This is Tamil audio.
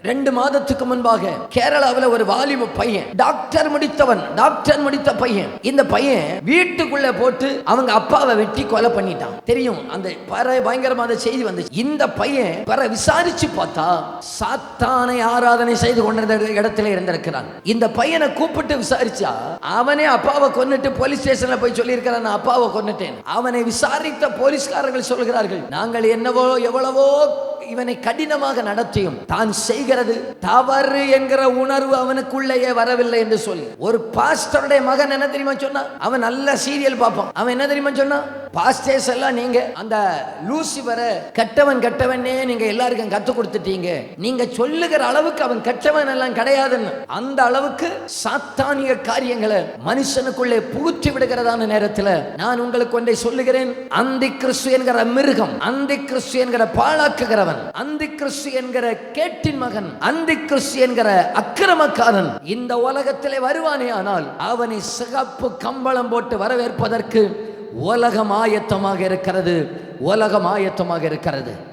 2 மாதத்துக்கு முன்பாக கேரளாவில் ஒரு வாலிப பையன், டாக்டர் முடித்த பையன். இந்த பையன் வீட்டுக்குள்ள போட்டு அவங்க அப்பாவை வெட்டி கொலை பண்ணிட்டான். தெரியும், அந்த பயங்கரமான செய்தி வந்துச்சு. இந்த பையன் விசாரிச்சு பார்த்தா சாத்தானை ஆராதனை செய்து கொண்டிருந்த இடத்துல இருந்திருக்கிறான். இந்த பையனை கூப்பிட்டு விசாரிச்சா அவனே அப்பாவை கொன்னுட்டு போலீஸ் ஸ்டேஷன்ல போய் சொல்லி இருக்கிறான், நான் அப்பாவை கொன்னுட்டேன். அவனை விசாரித்த போலீஸ்காரர்கள் சொல்கிறார்கள், நாங்கள் என்னவோ எவ்வளவோ இவனை கடினமாக நடத்தியும் தான் செய்கிறது தவறு என்கிற உணர்வு அவனுக்குள்ளேயே வரவில்லை என்று சொல்லி. ஒரு பாஸ்டருடைய மகன் என்ன தெரியுமா சொன்னா, அவன் நல்ல சீரியல் பார்ப்பான். அவன் என்ன தெரியுமா சொன்னா, பாஸ்டர்ஸ் எல்லாம் நீங்க அந்த லூசிபரை கெட்டவனே நீங்க எல்லாருக்கும் கத்து கொடுத்துட்டீங்க, நீங்க சொல்லுகிற அளவுக்கு அவன் கெட்டவன் எல்லாம் கிடையாதுன்னு. அந்த அளவுக்கு சாத்தானிய காரியங்களை மனுஷனுக்குள்ளே புகுத்தி விடுகிறதான நேரத்தில் நான் உங்களுக்கு ஒன்றை சொல்லுகிறேன். அந்தி கிறிஸ்து என்கிற மிருகம், அந்தி கிறிஸ்து என்கிற பாழாக்குகிறவன், அந்தி கிறிஸ்து என்கிற கேட்டின் மகன், அந்தி கிறிஸ்து என்கிற அக்கிரமக்காரன் இந்த உலகத்திலே வருவானே, ஆனால் அவனை சிகப்பு கம்பளம் போட்டு வரவேற்பதற்கு உலகம் ஆயத்தமாக இருக்கிறது.